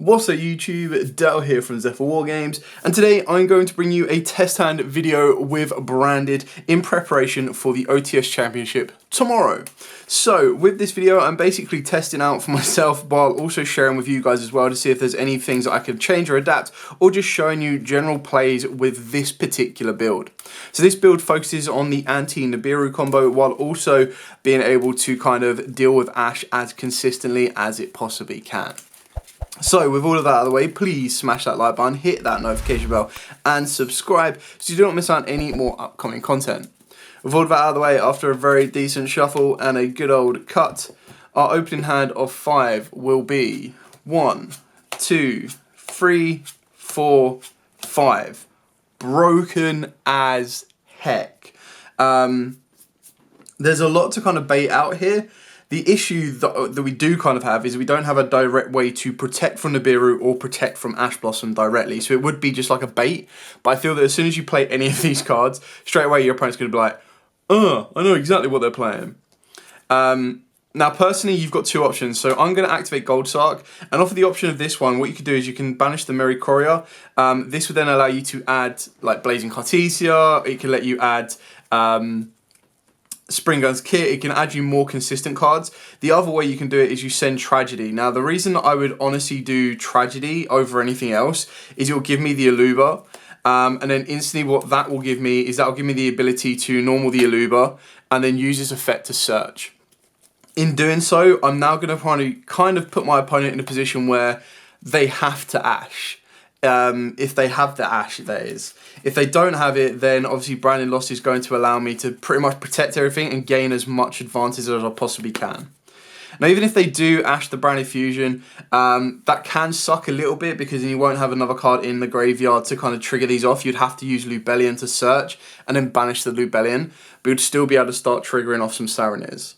What's up YouTube, Dell here from Zephyr Wargames, and today I'm going to bring you a test hand video with Branded in preparation for the OTS Championship tomorrow. So with this video I'm basically testing out for myself while also sharing with you guys as well to see if there's any things that I could change or adapt, or just showing you general plays with this particular build. So this build focuses on the anti-Nibiru combo while also being able to kind of deal with Ashe as consistently as it possibly can. So with all of that out of the way, please smash that like button, hit that notification bell and subscribe so you do not miss out on any more upcoming content. With all of that out of the way, after a very decent shuffle and a good old cut, our opening hand of 5 will be 1, 2, 3, 4, 5. Broken as heck. There's a lot to kind of bait out here. The issue that we do kind of have is we don't have a direct way to protect from Nibiru or protect from Ash Blossom directly. So it would be just like a bait. But I feel that as soon as you play any of these cards, straight away your opponent's going to be like, I know exactly what they're playing. Now personally, you've got two options. So I'm going to activate Gold Sark. And off of the option of this one, what you could do is you can banish the Merry Courier. This would then allow you to add like Blazing Cartesia. It can let you add... Spring Gun's Kit. It can add you more consistent cards. The other way you can do it is you send Tragedy. Now the reason I would honestly do Tragedy over anything else is it will give me the Aluba, and then instantly what that will give me is that will give me the ability to normal the Aluba and then use this effect to search. In doing so, I'm now going to kind of put my opponent in a position where they have to Ashe. If they have the Ashe, that is. If they don't have it, then obviously Branded Lost is going to allow me to pretty much protect everything and gain as much advantage as I possibly can. Now, even if they do Ashe the Branded Fusion, that can suck a little bit because then you won't have another card in the graveyard to kind of trigger these off. You'd have to use Lubellion to search and then banish the Lubellion, but you'd still be able to start triggering off some Saranirs.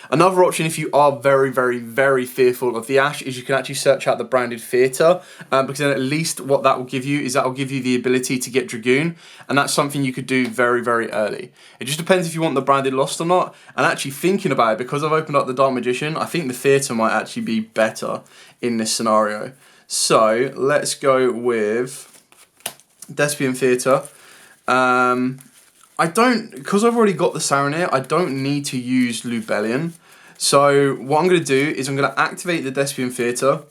Another option, if you are very, very, very fearful of the Ashe, is you can actually search out the Branded Theatre, because then at least what that will give you is that will give you the ability to get Dragoon, and that's something you could do very, very early. It just depends if you want the Branded Lost or not, and actually thinking about it, because I've opened up the Dark Magician, I think the Theatre might actually be better in this scenario. So, let's go with Despia and Theatre. Because I've already got the Saranir, I don't need to use Lubellion. So what I'm going to do is I'm going to activate the Despian Theatre.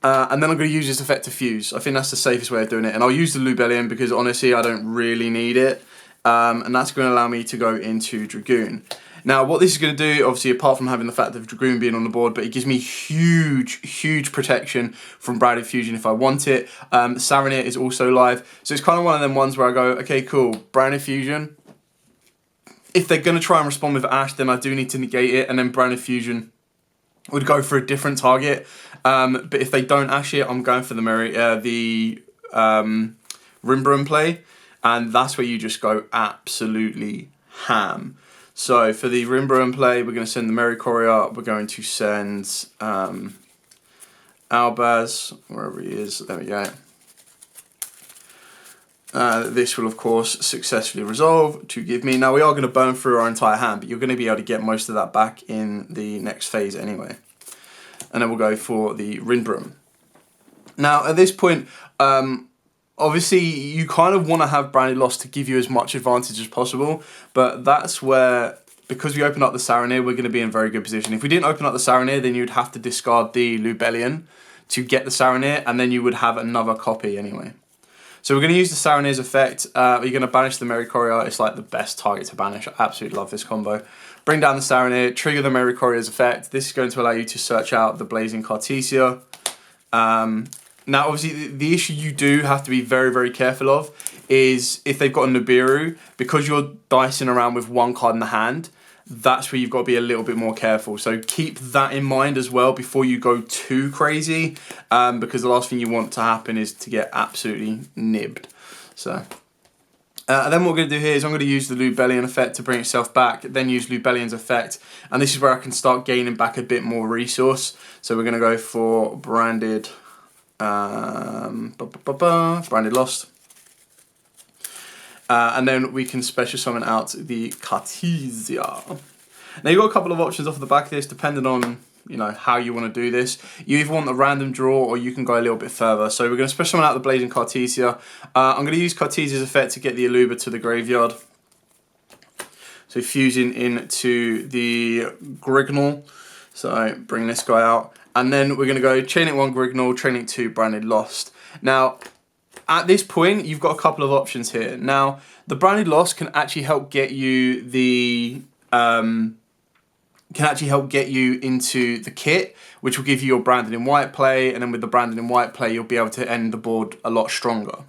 And then I'm going to use this effect to fuse. I think that's the safest way of doing it. And I'll use the Lubellion because honestly I don't really need it. And that's going to allow me to go into Dragoon. Now what this is going to do, obviously apart from having the fact of Dragoon being on the board, but it gives me huge, huge protection from Branded Fusion if I want it. Saranir is also live. So it's kind of one of them ones where I go, okay cool, Branded Fusion. If they're going to try and respond with Ashe, then I do need to negate it, and then Branded Fusion would go for a different target. But if they don't Ashe it, I'm going for the Rimbrum play, and that's where you just go absolutely ham. So for the Rimbrum play, we're going to send the Merry Courier, we're going to send Albaz, wherever he is, there we go. This will of course successfully resolve to give me, now we are going to burn through our entire hand, but you're going to be able to get most of that back in the next phase anyway. And then we'll go for the Rimbrum. Now at this point, obviously you kind of want to have Branded Lost to give you as much advantage as possible, but that's where, because we open up the Saranir, we're going to be in a very good position. If we didn't open up the Saranir, then you'd have to discard the Lubellion to get the Saranir, and then you would have another copy anyway. So we're going to use the Saranir's effect. You're going to banish the Merry Courier. It's like the best target to banish. I absolutely love this combo. Bring down the Saranir, trigger the Merry Courier's effect. This is going to allow you to search out the Blazing Cartesia. Now, obviously, the issue you do have to be very, very careful of is if they've got a Nibiru, because you're dicing around with one card in the hand, that's where you've got to be a little bit more careful. So keep that in mind as well before you go too crazy, because the last thing you want to happen is to get absolutely nibbed. So, and then what we're going to do here is I'm going to use the Lubellion effect to bring itself back, then use Lubellion's effect, and this is where I can start gaining back a bit more resource. So we're going to go for Branded... Branded Lost. And then we can special summon out the Cartesia. Now you've got a couple of options off the back of this depending on you know, how you want to do this. You either want the random draw or you can go a little bit further. So we're going to special out the Blazing Cartesia. I'm going to use Cartesia's effect to get the Aluba to the graveyard. So fusing into the Grignal. So bring this guy out. And then we're going to go Chain Link 1 Grignal, Chain Link 2 Branded Lost. Now, at this point, you've got a couple of options here. Now, the Branded Lost can actually help get you the into the kit, which will give you your Branded in White play, and then with the Branded in White play, you'll be able to end the board a lot stronger.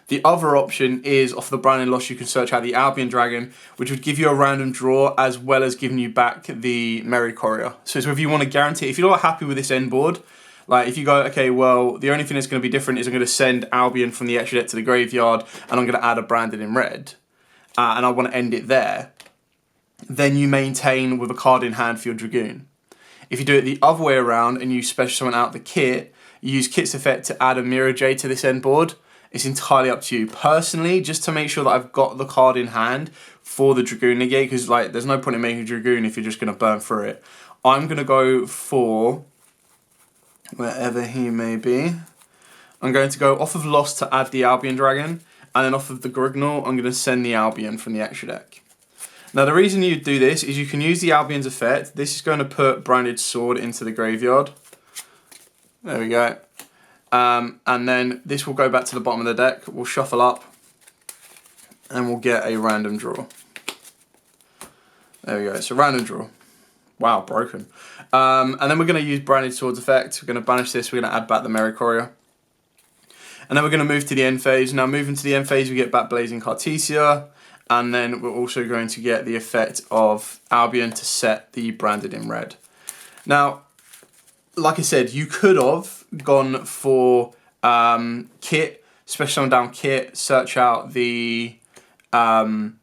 The other option is, off the Branded Lost, you can search out the Albion Dragon, which would give you a random draw, as well as giving you back the Merry Courier. So it's whether you want to guarantee, if you're not happy with this end board, like if you go, okay, well, the only thing that's going to be different is I'm going to send Albion from the extra deck to the graveyard, and I'm going to add a Branded in red, and I want to end it there, then you maintain with a card in hand for your Dragoon. If you do it the other way around and you special summon out the kit, you use Kit's effect to add a Mirror Jade to this end board. It's entirely up to you. Personally, just to make sure that I've got the card in hand for the Dragoon negate, because like there's no point in making a Dragoon if you're just going to burn through it. I'm going to go for wherever he may be. I'm going to go off of Lost to add the Albion Dragon, and then off of the Grignal, I'm going to send the Albion from the extra deck. Now the reason you do this is you can use the Albion's effect. This is going to put Branded Sword into the graveyard. There we go. And then this will go back to the bottom of the deck. We'll shuffle up and we'll get a random draw. There we go. It's a random draw. Wow, broken. And then we're going to use Branded Sword's effect. We're going to banish this. We're going to add back the Merry Courier. And then we're going to move to the end phase. Now moving to the end phase, we get back Blazing Cartesia. And then we're also going to get the effect of Albion to set the Branded in red. Now, like I said, you could have gone for Kit, special summon down Kit, search out the Branded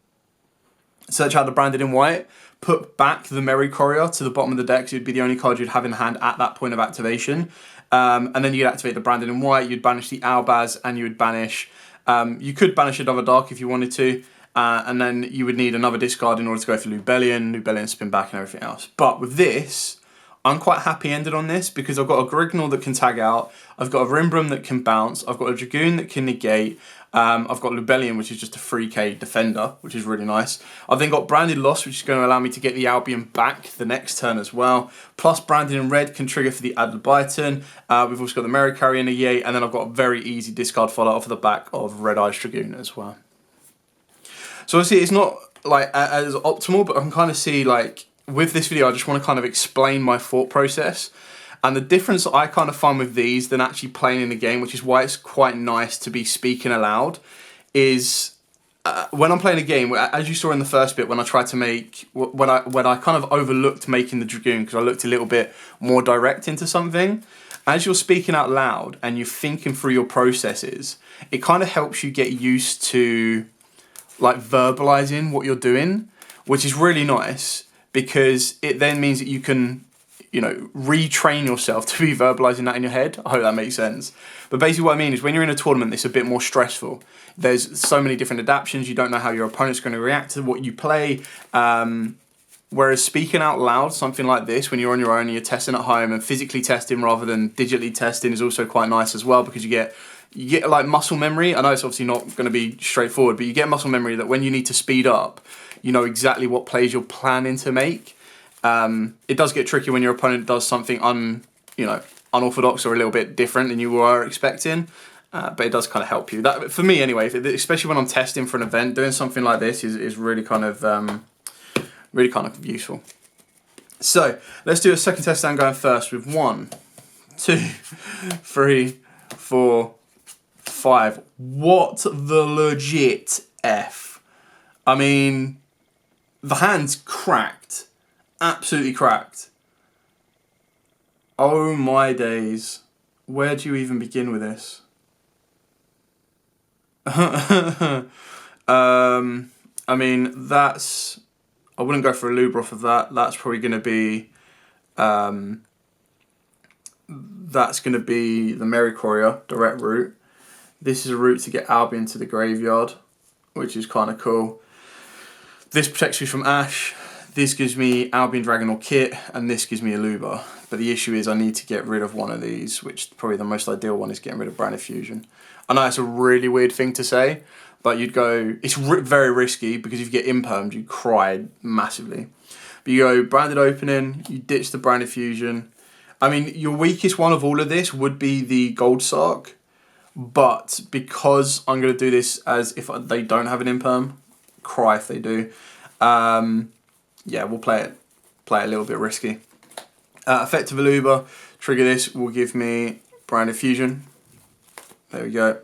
in White, put back the Merry Courier to the bottom of the deck, so it'd be the only card you'd have in hand at that point of activation. And then you'd activate the Branded in White, you'd banish the Albaz, and you would banish, you could banish another Dark if you wanted to, and then you would need another discard in order to go for Lubellion spin back and everything else. But with this, I'm quite happy ended on this because I've got a Grignal that can tag out, I've got a Rimbrum that can bounce, I've got a Dragoon that can negate, I've got Lubellion, which is just a 3k defender, which is really nice. I've then got Branded Lost, which is going to allow me to get the Albion back the next turn as well. Plus Branded in red can trigger for the Adlebyton. We've also got the Merry Courier and a Yay, and then I've got a very easy discard follow off the back of Red Eyes Dragoon as well. So obviously it's not like as optimal, but I can kind of see like, with this video, I just want to kind of explain my thought process. And the difference that I kind of find with these than actually playing in the game, which is why it's quite nice to be speaking aloud, is when I'm playing a game, as you saw in the first bit, when I tried to make, when I kind of overlooked making the Dragoon because I looked a little bit more direct into something, as you're speaking out loud and you're thinking through your processes, it kind of helps you get used to like verbalizing what you're doing, which is really nice. Because it then means that you can, you know, retrain yourself to be verbalizing that in your head. I hope that makes sense. But basically what I mean is when you're in a tournament, it's a bit more stressful. There's so many different adaptions. You don't know how your opponent's going to react to what you play. Whereas speaking out loud, something like this, when you're on your own and you're testing at home and physically testing rather than digitally testing is also quite nice as well because you get like muscle memory. I know it's obviously not going to be straightforward, but you get muscle memory that when you need to speed up, you know exactly what plays you're planning to make. It does get tricky when your opponent does something unorthodox or a little bit different than you were expecting, but it does kind of help you. That, for me anyway, especially when I'm testing for an event, doing something like this is really kind of useful. So let's do a second test down going first with 1, 2, 3, 4, 5. What the legit F? I mean, the hand's cracked. Absolutely cracked. Oh my days. Where do you even begin with this? I mean, that's... I wouldn't go for a Lubra off of that. That's probably going to be... that's going to be the Merry Courier, direct route. This is a route to get Albion to the graveyard, which is kind of cool. This protects you from Ash. this gives me Albion Dragon or Kit, and this gives me Aluba. But the issue is I need to get rid of one of these, which probably the most ideal one is getting rid of Branded Fusion. I know it's a really weird thing to say, but you'd go, it's very risky because if you get impermed, you cry massively. But you go Branded Opening, you ditch the Branded Fusion. I mean, your weakest one of all of this would be the Gold Sark, but because I'm going to do this as if they don't have an imperm, cry if they do. Yeah, we'll play it a little bit risky. Effective Aluba, trigger this, will give me Branded Fusion. There we go.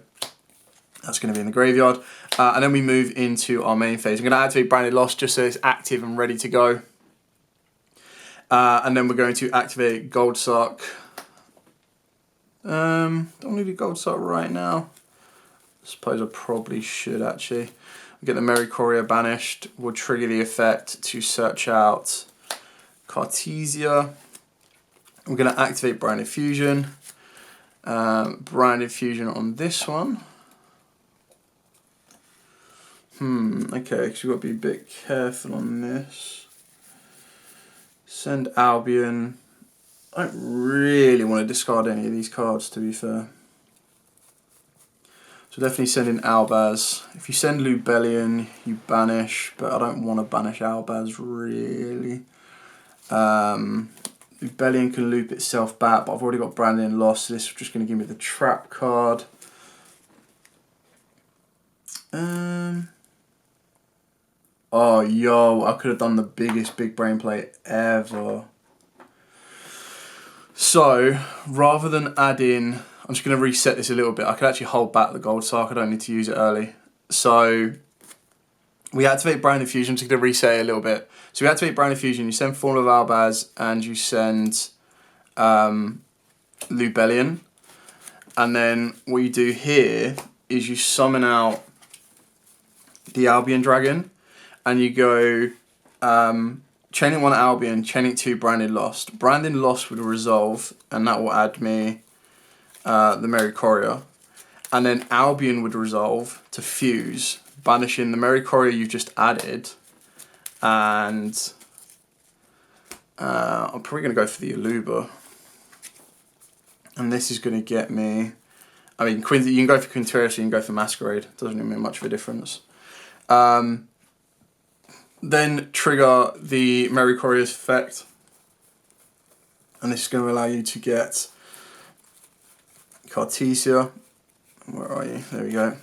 That's going to be in the graveyard. And then we move into our main phase. I'm going to activate Branded Lost just so it's active and ready to go. And then we're going to activate Gold Sark. Don't need a Gold Sark right now. I suppose I probably should actually. We'll get the Merry Courier banished. We'll trigger the effect to search out Cartesia. We're going to activate Branded Fusion. Branded Fusion on this one. Okay, because we've got to be a bit careful on this. Send Albion. I don't really want to discard any of these cards, to be fair. So definitely send in Albaz. If you send Lubellion, you banish, but I don't want to banish Albaz, really. Lubellion can loop itself back, but I've already got Brandon Lost, so this is just going to give me the trap card. Oh, yo, I could have done the biggest big brain play ever. So, rather than add in, I'm just going to reset this a little bit. I could actually hold back the Gold Sark. I don't need to use it early. So, we activate Branded Fusion. Just going to reset it a little bit. So, we activate Branded Fusion. You send Form of Albaz and you send Lubellion. And then what you do here is you summon out the Albion Dragon. And you go chaining 1 Albion, chaining 2 Branded Lost. Branded Lost would resolve, and that will add me the Merry Courier. And then Albion would resolve to fuse, banishing the Merry Courier you've just added. And I'm probably going to go for the Aluba. And this is going to get me... I mean, you can go for Quinteris, you can go for Masquerade. Doesn't really make much of a difference. Then trigger the Merry Courier's effect. And this is going to allow you to get Cartesia. Where are you? There we go.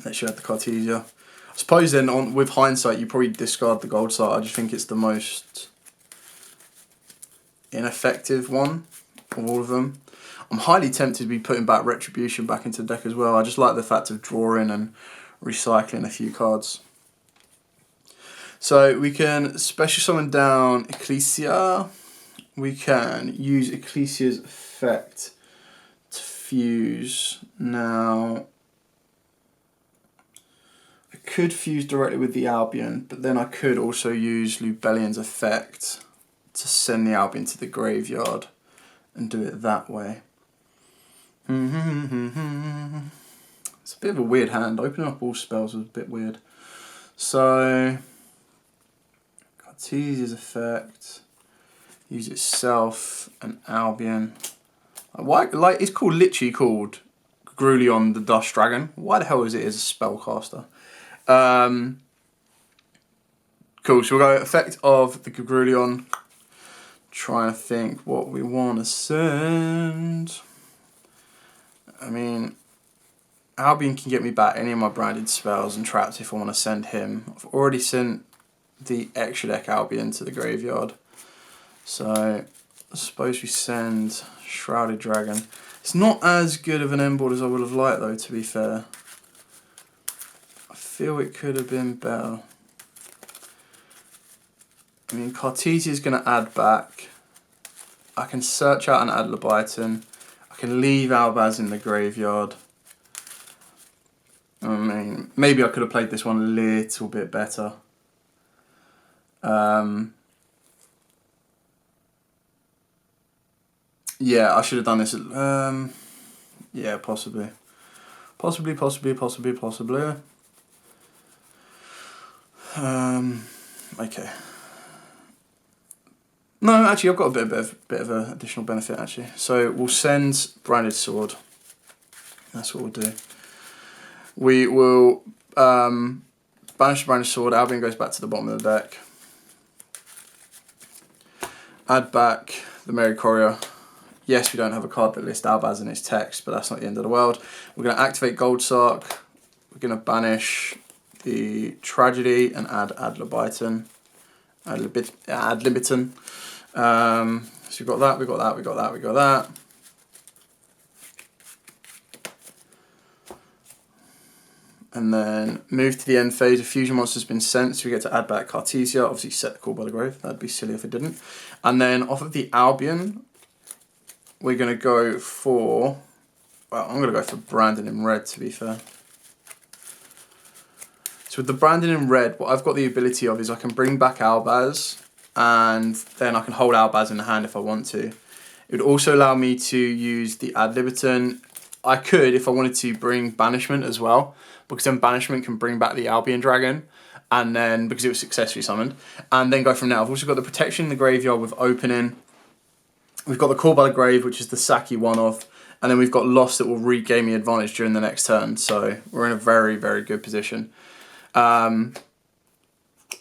Let's show the Cartesia. I suppose then, with hindsight, you probably discard the Gold Sark. I just think it's the most ineffective one of all of them. I'm highly tempted to be putting back Retribution back into the deck as well. I just like the fact of drawing and recycling a few cards. So we can special summon down Ecclesia. We can use Ecclesia's effect to fuse. Now, I could fuse directly with the Albion, but then I could also use Lubellion's effect to send the Albion to the graveyard and do it that way. It's a bit of a weird hand. Opening up all spells was a bit weird. So... Cartesia's effect, use itself and Albion. Why? Like it's literally called Grulion the Dust Dragon. Why the hell is it as a spellcaster? Cool. So we'll go effect of the Grulion. Trying to think what we want to send. I mean, Albion can get me back any of my branded spells and traps if I want to send him. I've already sent the extra deck Albion to the graveyard. So I suppose we send Shrouded Dragon. It's not as good of an end board as I would have liked though, to be fair. I feel it could have been better. I mean, Cartesia is going to add back. I can search out and add Leviathan. I can leave Albaz in the graveyard. I mean, maybe I could have played this one a little bit better. Yeah, I should have done this. Yeah, possibly. Possibly. Okay. No, actually, I've got a bit of an additional benefit, actually. So we'll send Branded Sword. That's what we'll do. We will banish the Branded Sword. Albion goes back to the bottom of the deck. Add back the Merry Courier. Yes, we don't have a card that lists Albaz in its text, but that's not the end of the world. We're going to activate Gold Sark. We're going to banish the Tragedy and add Ad Libitum. So we've got that, we've got that, we've got that, we've got that. And then move to the end phase. A fusion monster's been sent, so we get to add back Cartesia. Obviously set the Call by the Grave. That'd be silly if it didn't. And then off of the Albion, we're going to go for... Well, I'm going to go for Brandon in red, to be fair. So with the Brandon in red, what I've got the ability of is I can bring back Albaz, and then I can hold Albaz in the hand if I want to. It would also allow me to use the Ad Libitum. I could, if I wanted to, bring Banishment as well, because then Banishment can bring back the Albion Dragon, and then, because it was successfully summoned, and then go from there. I've also got the Protection in the Graveyard with Opening. We've got the Call by the Grave, which is the Saki one-off, and then we've got Lost that will regain me advantage during the next turn, so we're in a very, very good position.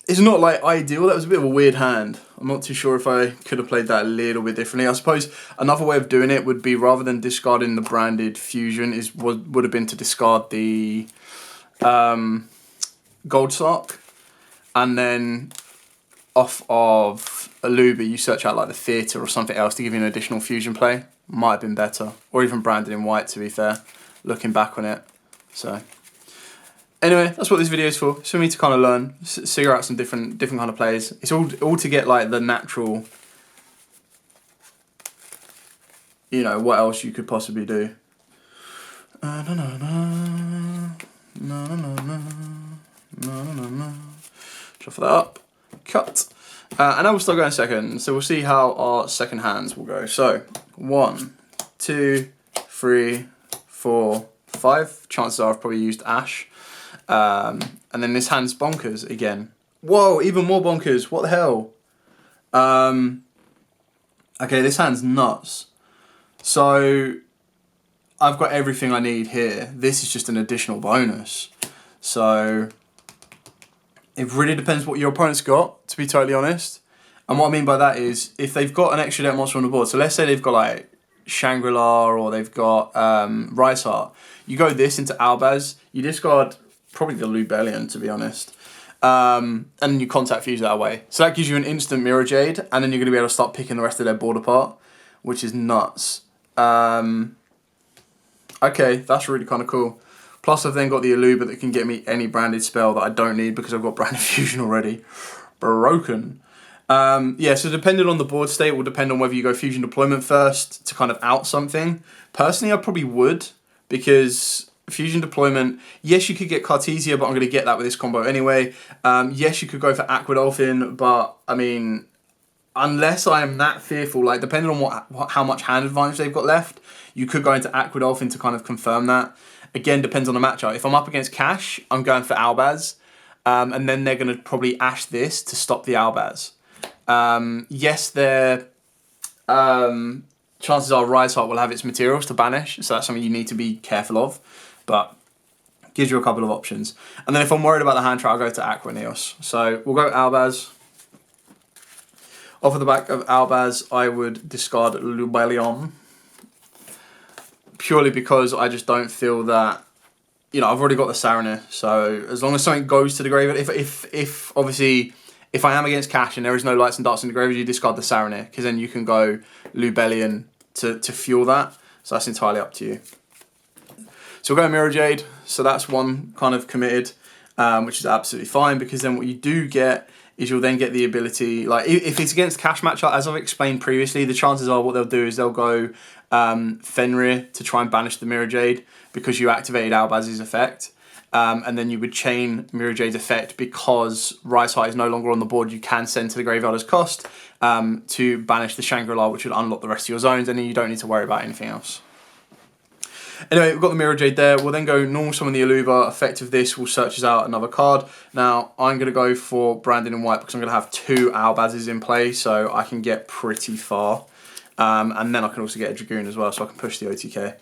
It's not like ideal. That was a bit of a weird hand. I'm not too sure if I could have played that a little bit differently. I suppose another way of doing it would be, rather than discarding the Branded Fusion, would have been to discard the Gold Sark, and then off of Aluba you search out like the Theatre or something else to give you an additional fusion play. Might have been better, or even Branded in white, to be fair, looking back on it. So anyway, that's what this video is for. It's for me to kind of learn, figure out some different kind of plays. It's all to get like the natural, you know, what else you could possibly do. Shuffle that up, cut. And now we'll start going second. So we'll see how our second hands will go. So 1, 2, 3, 4, 5. Chances are I've probably used Ash. And then this hand's bonkers again. Whoa, even more bonkers. What the hell? Okay, this hand's nuts. So I've got everything I need here. This is just an additional bonus. So it really depends what your opponent's got, to be totally honest. And what I mean by that is, if they've got an extra deck monster on the board, so let's say they've got like Shangri-La or they've got Rice Heart, you go this into Albaz, you discard probably the Lubellion, to be honest, and you contact fuse that away. So that gives you an instant Mirror Jade, and then you're going to be able to start picking the rest of their board apart, which is nuts. Okay, that's really kind of cool. Plus I've then got the Aluba that can get me any branded spell that I don't need because I've got Branded Fusion already. Broken. Yeah, so depending on the board state, it will depend on whether you go Fusion Deployment first to kind of out something. Personally, I probably would, because Fusion Deployment, yes, you could get Cartesia, but I'm going to get that with this combo anyway. Yes, you could go for Aquadolphin, but I mean, unless I am that fearful, like depending on how much hand advantage they've got left, you could go into Aquadolphin to kind of confirm that. Again, depends on the matchup. If I'm up against Cash, I'm going for Albaz, and then they're going to probably Ash this to stop the Albaz. Yes, their chances are Rise Heart will have its materials to banish, so that's something you need to be careful of, but gives you a couple of options. And then if I'm worried about the hand trap, I'll go to Aqua Neos. So we'll go Albaz. Off of the back of Albaz, I would discard Lubellion, purely because I just don't feel that, you know, I've already got the Saronir, so as long as something goes to the graveyard, if obviously, if I am against Cash and there is no Lights and Darts in the graveyard, you discard the Saronir, because then you can go Lubellion to fuel that, so that's entirely up to you. So we'll go Mirror Jade, so that's one kind of committed, which is absolutely fine, because then what you do get is you'll then get the ability, like if it's against Cash matchup, as I've explained previously, the chances are what they'll do is they'll go Fenrir to try and banish the Mirror Jade because you activated Albaz's effect, and then you would chain Mirror Jade's effect because Rise Heart is no longer on the board. You can send to the graveyard as cost to banish the Shangri-La, which would unlock the rest of your zones, and then you don't need to worry about anything else. Anyway, we've got the Mirror Jade there. We'll then go normal summon the Aluba. Effect of this will search us out another card. Now, I'm going to go for Branded in White because I'm going to have 2 Albazes in play, so I can get pretty far. And then I can also get a Dragoon as well, so I can push the OTK.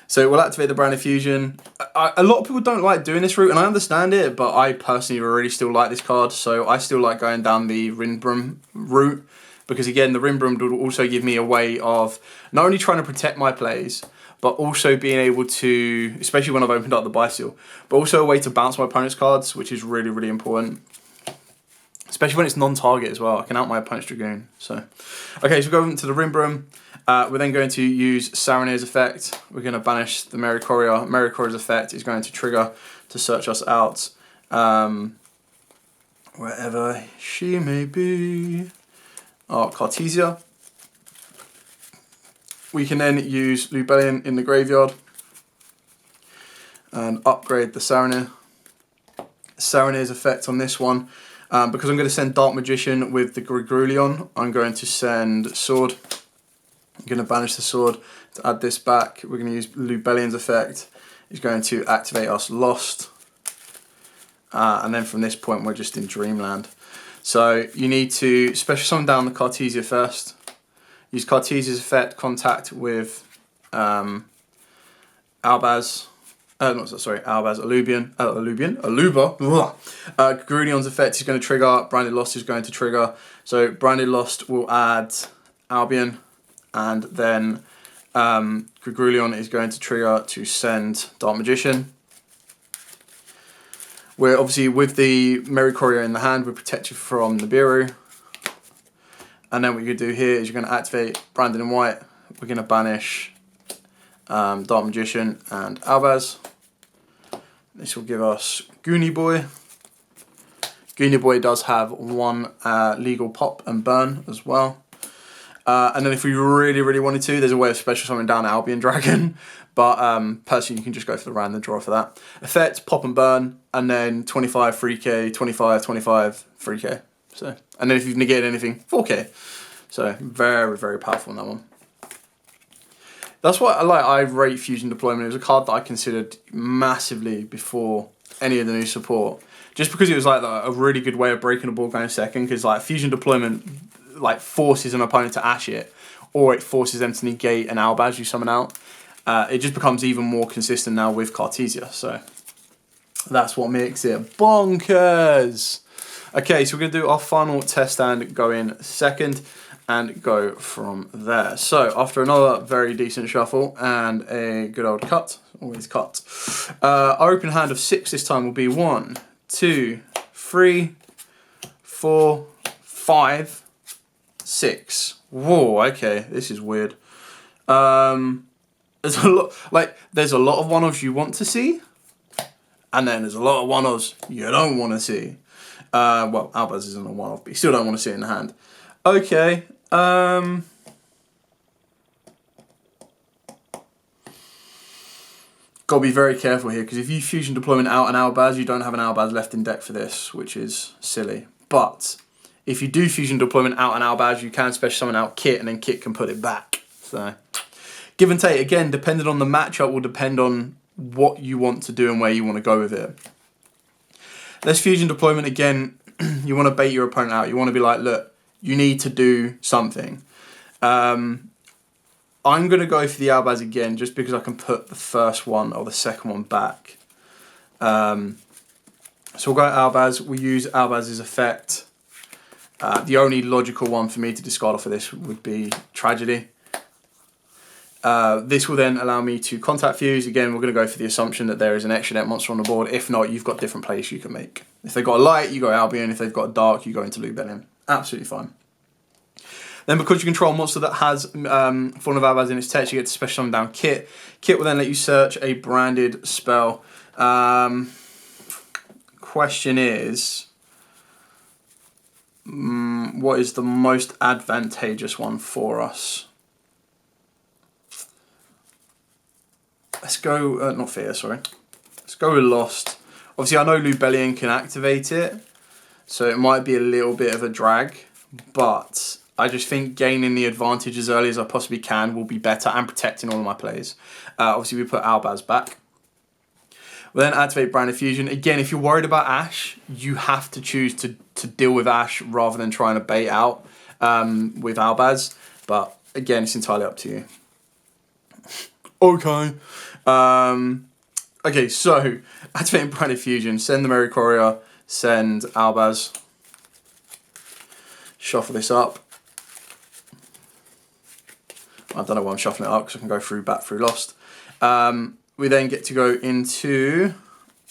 So we'll activate the Branded Fusion. A lot of people don't like doing this route, and I understand it, but I personally really still like this card, so I still like going down the Rinbrum route, because again, the Rinbrum will also give me a way of not only trying to protect my plays, but also being able to, especially when I've opened up the buy seal, but also a way to bounce my opponent's cards, which is really, really important. Especially when it's non-target as well. I can out my opponent's Dragoon. So, okay, so we're going to the Rinbrum. We're then going to use Saranir's effect. We're going to banish the Mary Courier. Mary Courier's effect is going to trigger to search us out wherever she may be. Oh, Cartesia. We can then use Lubellion in the graveyard and upgrade the Saranir. Saranir's effect on this one. Because I'm going to send Dark Magician with the Grigrulion, I'm going to send Sword. I'm going to banish the Sword to add this back. We're going to use Lubellion's effect. It's going to activate us Lost. And then from this point, we're just in Dreamland. So you need to special summon down the Cartesia first. Use Cartesia's effect, contact with Albaz. Albaz, Aluba. Grunion's effect is going to trigger. Branded Lost is going to trigger. So Branded Lost will add Albion, and then Grigrulion is going to trigger to send Dark Magician. We're obviously with the Mary Courier in the hand, we're protected from Nibiru. And then what you're going to do here is you're going to activate Branded in White. We're going to banish Dark Magician and Albaz. This will give us Goonie Boy. Goonie Boy does have 1 legal pop and burn as well. And then if we really, really wanted to, there's a way of special summoning down Albion Dragon. But personally, you can just go for the random draw for that. Effect, pop and burn, and then 25 3k, 25, 25, 3k. So, and then if you've negated anything, 4k. So very, very powerful on that one. That's why I rate Fusion Deployment. It was a card that I considered massively before any of the new support, just because it was like a really good way of breaking a board going second. Because like Fusion Deployment like forces an opponent to ash it, or it forces them to negate an Albaz you summon out. It just becomes even more consistent now with Cartesia. So that's what makes it bonkers. Okay, so we're going to do our final test and go in second and go from there. So after another very decent shuffle and a good old cut, always cut, our open hand of 6 this time will be 1, 2, 3, 4, 5, 6. Whoa, okay, this is weird. There's a lot, there's a lot of one-offs you want to see, and then there's a lot of one-offs you don't want to see. Well, Albaz isn't a one-off, but you still don't want to see it in the hand. Okay. Gotta be very careful here, because if you Fusion Deployment out an Albaz, you don't have an Albaz left in deck for this, which is silly. But if you do Fusion Deployment out an Albaz, you can special summon out Kit, and then Kit can put it back. So give and take, again, depending on the matchup, will depend on what you want to do and where you want to go with it. Let's Fusion Deployment again. You want to bait your opponent out. You want to be like, look, you need to do something. I'm going to go for the Albaz again, just because I can put the first one or the second one back. So we'll go Albaz. We'll use Albaz's effect. The only logical one for me to discard off of this would be Tragedy. This will then allow me to contact Fuse. Again, we're going to go for the assumption that there is an extra net monster on the board. If not, you've got different plays you can make. If they've got a light, you go Albion. If they've got a dark, you go into Lubellion. Absolutely fine. Then because you control a monster that has Form of Albaz in its text, you get to special summon down Kit. Kit will then let you search a branded spell. Question is, what is the most advantageous one for us? Let's go, not Fear, sorry. Let's go with Lost. Obviously, I know Lubellion can activate it, so it might be a little bit of a drag, but I just think gaining the advantage as early as I possibly can will be better, and protecting all of my plays. Obviously, we put Albaz back. We'll then activate Branded Fusion. Again, if you're worried about Ashe, you have to choose to deal with Ashe rather than trying to bait out with Albaz. But again, it's entirely up to you. Okay. Okay, so activating Branded Fusion. Send the Merry Courier. Send Albaz. Shuffle this up. I don't know why I'm shuffling it up, because I can go back through Lost. We then get to go into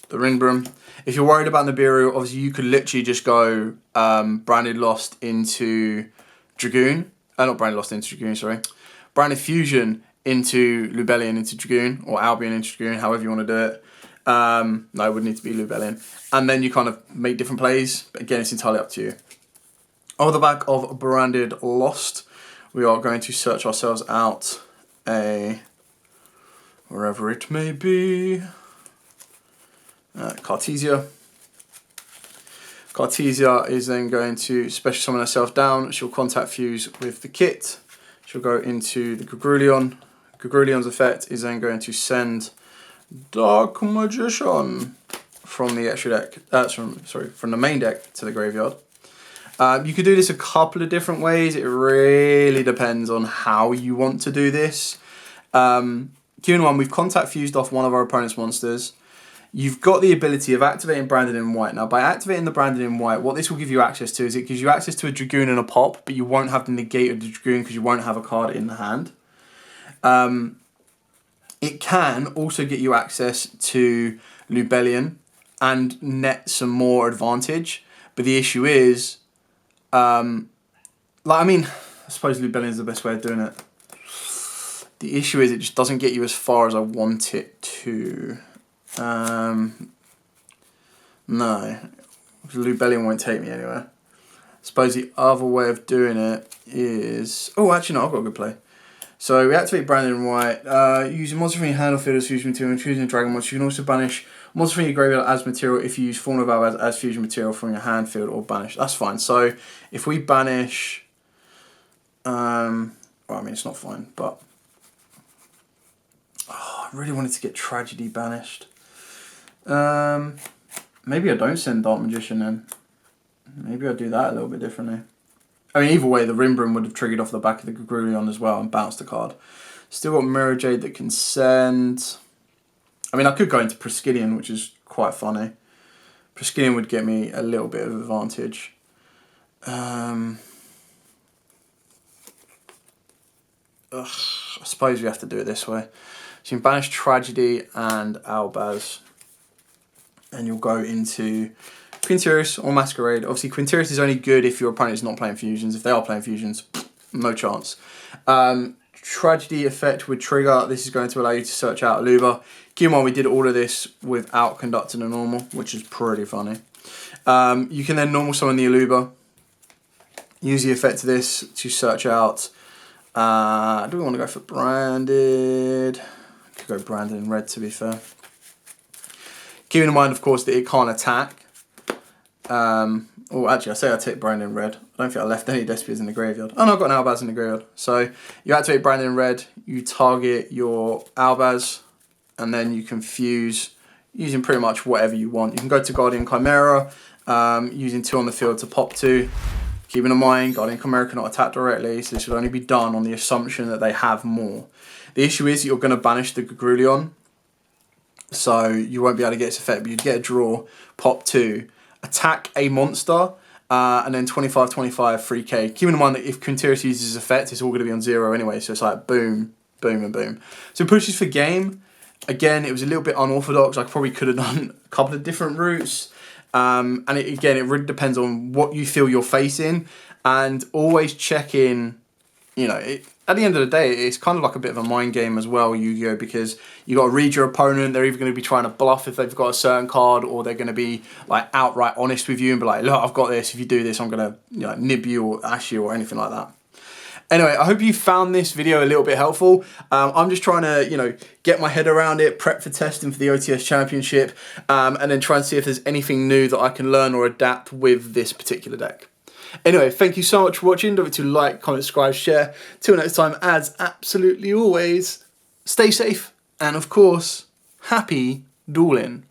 the Rinbroom. If you're worried about Nibiru, obviously you could literally just go Branded Lost into Dragoon. Not Branded Lost into Dragoon, sorry. Branded Fusion into Lubellion into Dragoon, or Albion into Dragoon, however you want to do it. No, it would need to be Lubellion. And then you kind of make different plays. But again, it's entirely up to you. On the back of Branded Lost, we are going to search ourselves out a, wherever it may be, Cartesia. Cartesia is then going to special summon herself down. She'll contact fuse with the kit. She'll go into the Gregrulion. Gregrulion's effect is then going to send Dark Magician from the extra deck. From the main deck to the graveyard. You could do this a couple of different ways. It really depends on how you want to do this. Keep in mind, we've contact fused off one of our opponent's monsters. You've got the ability of activating Branded in White. Now, by activating the Branded in White, what this will give you access to is it gives you access to a Dragoon and a Pop, but you won't have the negate of the Dragoon because you won't have a card in the hand. It can also get you access to Lubellion and net some more advantage, but the issue is, I suppose Lubellion is the best way of doing it. The issue is it just doesn't get you as far as I want it to. No, Lubellion won't take me anywhere. I suppose the other way of doing it is... Oh, actually no, I've got a good play. So we activate Branded in White. Using monster from your hand or field as fusion material and choosing a dragon monster. You can also banish monster from your graveyard as material if you use Fauna of Albaz as fusion material from your hand, field, or banish. That's fine. So if we banish... well, I mean, it's not fine, but... Oh, I really wanted to get Tragedy banished. Maybe I don't send Dark Magician then. Maybe I'll do that a little bit differently. I mean, either way, the Rinbroom would have triggered off the back of the Gregrulion as well and bounced the card. Still got Mirror Jade that can send... I mean, I could go into Priscillian, which is quite funny. Priscillian would get me a little bit of advantage. I suppose we have to do it this way. So you can banish Tragedy and Albaz. And you'll go into Quinturius or Masquerade. Obviously, Quinturius is only good if your opponent is not playing fusions. If they are playing fusions, no chance. Tragedy effect would trigger. This is going to allow you to search out Aluba. Keep in mind, we did all of this without conducting a normal, which is pretty funny. You can then normal summon the Aluba. Use the effect of this to search out. Do we want to go for Branded? Could go Branded in red, to be fair. Keeping in mind, of course, that it can't attack. Oh, actually, I say I take Branded in red. I don't think I left any Despias in the graveyard. Oh, no, I've got an Albaz in the graveyard. So you activate Branded in red, you target your Albaz, and then you can fuse using pretty much whatever you want. You can go to Guardian Chimera, using 2 on the field to pop 2. Keeping in mind, Guardian Chimera cannot attack directly, so this would only be done on the assumption that they have more. The issue is that you're going to banish the Gregrulion, so you won't be able to get its effect, but you'd get a draw, pop 2, attack a monster, and then 25-25 3k. Keeping in mind that if Quinturius uses his effect, it's all going to be on 0 anyway, so it's like boom, boom, and boom. So it pushes for game. Again, it was a little bit unorthodox. I probably could have done a couple of different routes. And again, it really depends on what you feel you're facing, and always check in, you know, at the end of the day, it's kind of like a bit of a mind game as well, Yu-Gi-Oh, because you got to read your opponent. They're either going to be trying to bluff if they've got a certain card, or they're going to be like outright honest with you and be like, look, I've got this. If you do this, I'm going to, you know, nib you or ash you or anything like that. Anyway, I hope you found this video a little bit helpful. I'm just trying to, you know, get my head around it, prep for testing for the OTS Championship, and then try and see if there's anything new that I can learn or adapt with this particular deck. Anyway, thank you so much for watching. Don't forget to like, comment, subscribe, share. Till next time, as absolutely always, stay safe and of course, happy dueling.